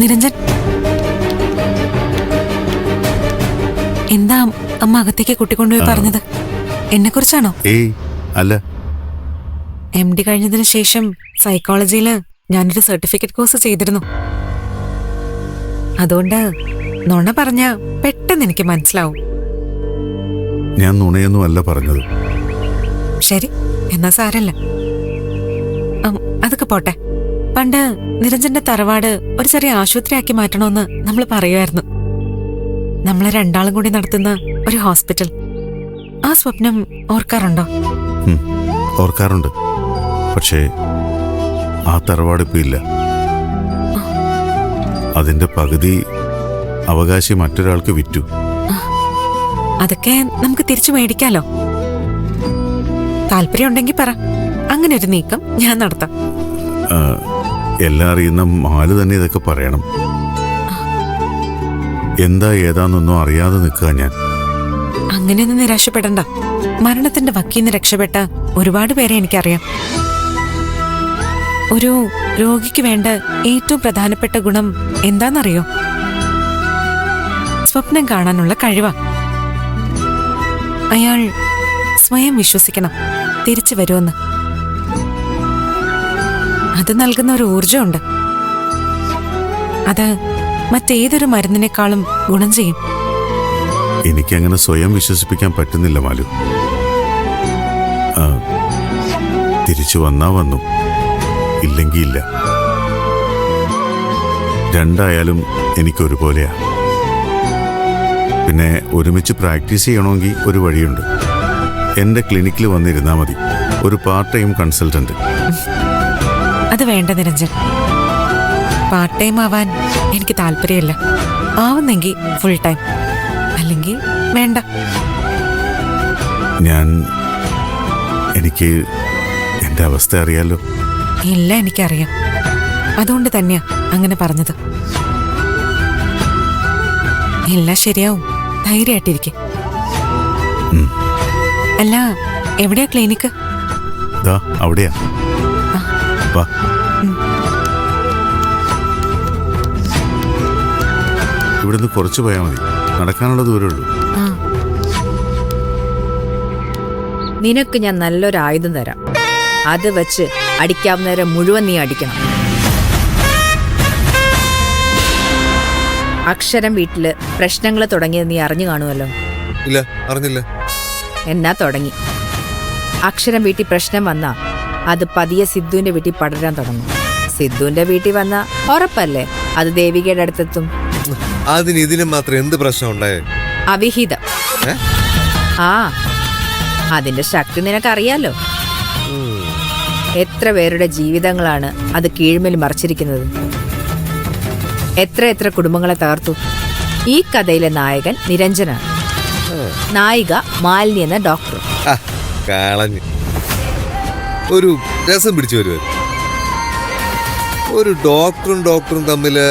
നിരഞ്ജൻ, എന്താ അമ്മ അകത്തേക്ക് കുട്ടിക്കൊണ്ടുപോയി പറഞ്ഞത്? എന്നെ കുറിച്ചാണോ? ഏയ് അല്ല. MD കഴിഞ്ഞതിന് ശേഷം സൈക്കോളജിയില് ഞാനൊരു സർട്ടിഫിക്കറ്റ് കോഴ്സ് ചെയ്തിരുന്നു. അതുകൊണ്ട് നുണ പറഞ്ഞ പെട്ടെന്ന് എനിക്ക് മനസ്സിലാവും. ഞാൻ നുണയൊന്നും അല്ല പറഞ്ഞത്. ശരി, എന്നാ സാരല്ല. അതൊക്കെ പോട്ടെ. പണ്ട് നിരഞ്ജന്റെ തറവാട് ഒരു ചെറിയ ആശുപത്രിയാക്കി മാറ്റണമെന്ന് നമ്മൾ പറയുമായിരുന്നു. നമ്മളെ രണ്ടാളും കൂടി നടത്തുന്ന ഒരു ഹോസ്പിറ്റൽ. ആ സ്വപ്നം ഓർക്കാറുണ്ടോ? ഓർക്കാറുണ്ട്. പക്ഷേ ആ തറവാട് ഇപ്പൊ ഇല്ല. അതിന്റെ പകുതി അവകാശി മറ്റൊരാൾക്ക് വിറ്റു. അതൊക്കെ നമുക്ക് തിരിച്ചു മേടിക്കാലോ. താല്പര്യം ഉണ്ടെങ്കിൽ പറ, അങ്ങനെ ഒരു നീക്കം ഞാൻ നടത്താം. എല്ലാം അറിയുന്ന മാല് തന്നെ ഇതൊക്കെ പറയണം. എന്താ ഏതാന്നൊന്നും അറിയാതെ നിൽക്കുക ഞാൻ. അങ്ങനെയൊന്നും നിരാശപ്പെടണ്ട. മരണത്തിന്റെ വക്കീന്ന് രക്ഷപ്പെട്ട ഒരുപാട് പേരെ എനിക്കറിയാം. ഒരു രോഗിക്ക് വേണ്ട ഏറ്റവും പ്രധാനപ്പെട്ട ഗുണം എന്താണെന്നറിയോ? സ്വപ്നം കാണാനുള്ള കഴിവാ. അയാൾ സ്വയം വിശ്വസിക്കണം തിരിച്ചു വരുമെന്ന്. അത് നൽകുന്ന ഒരു ഊർജമുണ്ട്. അത് മറ്റേതൊരു മരുന്നിനേക്കാളും ഗുണം ചെയ്യും. എനിക്കങ്ങനെ സ്വയം വിശ്വസിപ്പിക്കാൻ പറ്റുന്നില്ല മാലു. തിരിച്ചു വന്നാ വന്നു, ഇല്ലെങ്കിൽ ഇല്ല. രണ്ടായാലും എനിക്കൊരുപോലെയാ. പിന്നെ ഒരുമിച്ച് പ്രാക്ടീസ് ചെയ്യണമെങ്കിൽ ഒരു വഴിയുണ്ട്. എൻ്റെ ക്ലിനിക്കിൽ വന്നിരുന്നാൽ മതി, ഒരു പാർട്ട് ടൈം കൺസൾട്ടന്റ്. അത് വേണ്ട നിരഞ്ജൻ. പാർട്ട് ടൈം ആവാൻ എനിക്ക് താല്പര്യമില്ല. ആവുന്നെങ്കിൽ ഫുൾ ടൈം, അല്ലെങ്കിൽ വേണ്ട. എനിക്ക് എൻ്റെ അവസ്ഥ അറിയാലോ. ഇല്ല, എനിക്കറിയാം. അതുകൊണ്ട് തന്നെയാ അങ്ങനെ പറഞ്ഞത്. എല്ലാം ശരിയാവും, ധൈര്യമായിട്ടിരിക്കെ. അല്ല, എവിടെയാ ക്ലിനിക്ക്? അവിടെയാ. വാ. ഇവിടുന്ന് കുറച്ച് പോയാൽ മതി, നടക്കാനുള്ള ദൂരമുള്ളൂ. നിനക്ക് ഞാൻ നല്ലൊരു ആയുധം തരാം. അത് വെച്ച് അടിക്കാവുന്നവരെ മുഴുവൻ നീ അടിക്കണം. അക്ഷരം വീട്ടില് പ്രശ്നങ്ങൾ തുടങ്ങിയത് നീ അറിഞ്ഞു കാണുമല്ലോ. ഇല്ല, അറിഞ്ഞില്ല. എന്നാ തുടങ്ങി. അക്ഷരം വീട്ടിൽ പ്രശ്നം വന്നാ അത് പതിയെ സിദ്ധുവിന്റെ വീട്ടിൽ പടരാൻ തുടങ്ങും. സിദ്ധുവിന്റെ വീട്ടിൽ വന്നാ ഉറപ്പല്ലേ അത് ദേവികയുടെ അടുത്തെത്തും. അതിന് ഇതിനും മാത്രം എന്ത് പ്രശ്നം ഉണ്ടായേ? അവിഹിതം. ആ, അതിന്റെ ശക്തി നിനക്കറിയാലോ. എത്ര പേരുടെ ജീവിതങ്ങളാണ് അത് കീഴ്മേൽ മറിച്ചിരിക്കുന്നത്. എത്ര കുടുംബങ്ങളെ തകർത്തു. ഈ കഥയിലെ നായകൻ നിരഞ്ജനാണ്, നായിക മാലിനി എന്ന ഡോക്ടർ. കളഞ്ഞ് ഒരു രസം പിടിച്ചു വരുവ. ഒരു ഡോക്ടറും തമ്മില്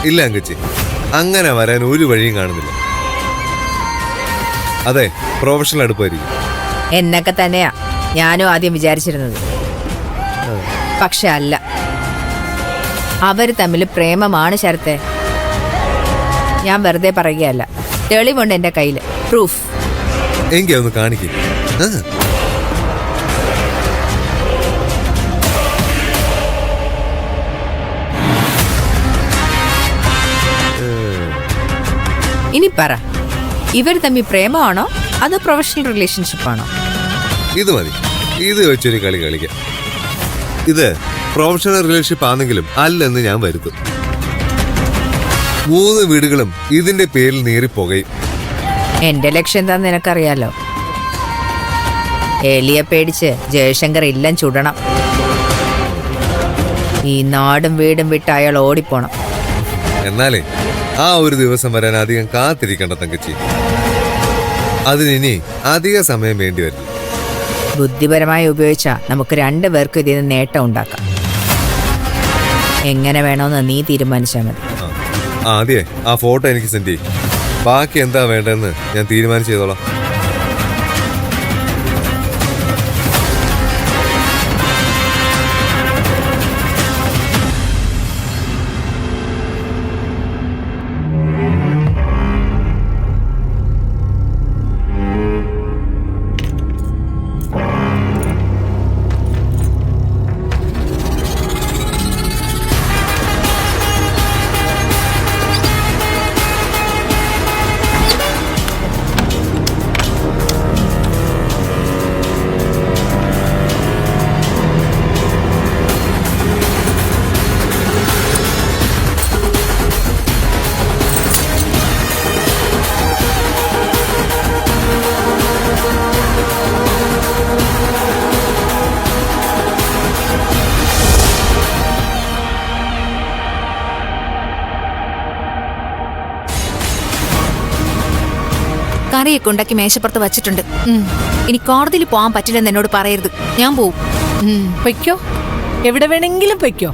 ഇല്ല അങ്കച്ചി, അങ്ങനെ വരാൻ ഒരു വഴിയും കാണുന്നില്ല. അതെ, പ്രൊഫഷണൽ അടുപ്പായിരിക്കും. എന്നൊക്കെ തന്നെയാ ഞാനും ആദ്യം വിചാരിച്ചിരുന്നത്. പക്ഷെ അല്ല, അവര് തമ്മിൽ പ്രേമമാണ് ശരത്തെ. ഞാൻ വെറുതെ പറയുകയല്ല, തെളിവുണ്ട് എന്റെ കയ്യില്, പ്രൂഫ്. എങ്കിൽ ഒന്ന് കാണിക്കും. ഇനി പറ, ഇവർ തമ്മിൽ പ്രേമമാണോ അതോ പ്രൊഫഷണൽ റിലേഷൻഷിപ്പാണോ? ഇത് മതി, ഇത് വെച്ചൊരു കളി കളിക്കാം. ഇത് പ്രൊഫഷണൽ റിലേഷൻഷിപ്പ് ആണെങ്കിലും അല്ലെന്ന് ഞാൻ വരുത്തും. 3 വീടുകളും ഇതിന്റെ പേരിൽ നീറിപ്പോകയും. എന്റെ ലക്ഷ്യം എന്താന്ന് നിനക്കറിയാലോ. എലിയെ പേടിച്ച് ജയശങ്കർ ഇല്ലം ചുടണം. ഈ നാടും വീടും വിട്ട് അയാൾ ഓടിപ്പോണം. എന്നാലേ ആ ഒരു ദിവസം വരാൻ അധികം കാത്തിരിക്കേണ്ട തങ്കച്ചി. അതിനി അധിക സമയം വേണ്ടി വരില്ല. ബുദ്ധിപരമായി ഉപയോഗിച്ചാ നമുക്ക് 2 പേർക്കും ഇതിൽ നിന്ന് നേട്ടം ഉണ്ടാക്കാം. എങ്ങനെ വേണമെന്ന് നീ തീരുമാനിച്ചാൽ മതി. ആദ്യേ ആ ഫോട്ടോ എനിക്ക് സെൻഡ് ചെയ്യും. ബാക്കി എന്താ വേണ്ടതെന്ന് ഞാൻ തീരുമാനിച്ചു ചെയ്തോളാം. കറിയൊക്കെ ഉണ്ടാക്കി മേശപ്പുറത്ത് വച്ചിട്ടുണ്ട്. ഇനി കോടതിയിൽ പോകാൻ പറ്റില്ലെന്ന് എന്നോട് പറയരുത്. ഞാൻ പോവും. പൊയ്ക്കോ, എവിടെ വേണമെങ്കിലും പൊയ്ക്കോ.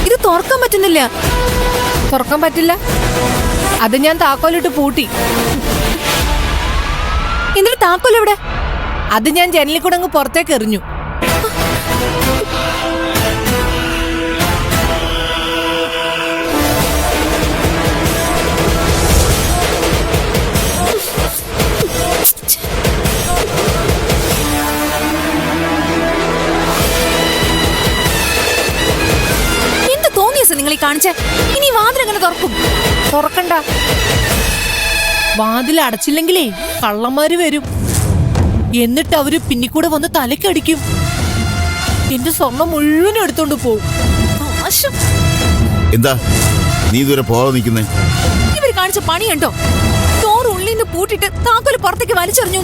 ഇത് തുറക്കാൻ പറ്റുന്നില്ല. തുറക്കാൻ പറ്റില്ല, അത് ഞാൻ താക്കോലിട്ട് പൂട്ടി. എന്നിട്ട് താക്കോൽ എവിടെ? അത് ഞാൻ ജനലിൽ കൂടെ അങ്ങ് പുറത്തേക്ക് എറിഞ്ഞു. എന്ത് തോന്നിയ നിങ്ങൾ ഈ കാണിച്ചേ? ഇനി വാതിൽ എങ്ങനെ തുറക്കും? തുറക്കണ്ട, വാതിൽ അടച്ചില്ലെങ്കിലേ കള്ളന്മാര് വരും. എന്നിട്ട് അവര് പിന്നിക്കൂടെ വന്ന് തലക്കടിക്കും. എന്റെ സ്വർണം മുഴുവനും എടുത്തോണ്ട് പോവും. നാശം. എന്താ നീ ഇതുവരെ പോകാതെ നിൽക്കുന്നേ? ഇവര് കാണിച്ച പണി കണ്ടോ? ചോറ് ഉള്ളിന്ന് പൂട്ടിട്ട് താക്കോല് പുറത്തേക്ക് വലിച്ചെറിഞ്ഞു.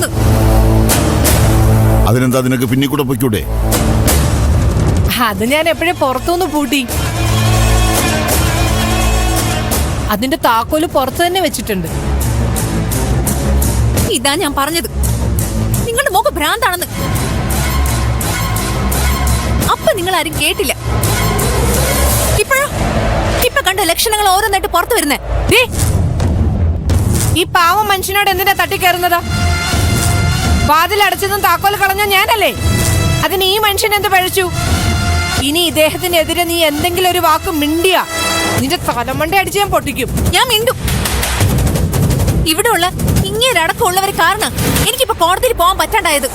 അതിനെന്താ നിനക്ക് പിന്നിൽ കൂടെ പൊയ്ക്കൂടെ? അത് ഞാൻ എപ്പോഴും പുറത്തുനിന്ന് പൂട്ടി. അതിന്റെ താക്കോല് പുറത്ത് തന്നെ വെച്ചിട്ടുണ്ട്. ഇതാ ഞാൻ പറഞ്ഞത്, നിങ്ങളുടെ മോക്ക് ഭ്രാന്താണെന്ന്. അപ്പൊ നിങ്ങൾ ആരും കേട്ടില്ല. ഇപ്പോഴോ? ഇപ്പൊ കണ്ട ലക്ഷണങ്ങൾ ഓരോന്നായിട്ട് പുറത്തു വരുന്നേ. ഈ പാവം മനുഷ്യനോട് എന്തിനാ തട്ടിക്കയറുന്നത്? വാതിലടച്ചതും താക്കോൽ കളഞ്ഞ ഞാനല്ലേ? അതിന് ഈ മനുഷ്യൻ എന്ത് പഴിച്ചു? ഇനി ഇദ്ദേഹത്തിനെതിരെ നീ എന്തെങ്കിലും ഒരു വാക്ക് മിണ്ടിയ നിന്റെ തലമണ്ട അടിച്ച് ഞാൻ പൊട്ടിക്കും. ഞാൻ മിണ്ടും. ഇവിടെ ഉള്ള ഇങ്ങേരടക്കമുള്ളവർ കാരണം എനിക്കിപ്പോ കോടതിയിൽ പോകാൻ പറ്റാണ്ടായത്.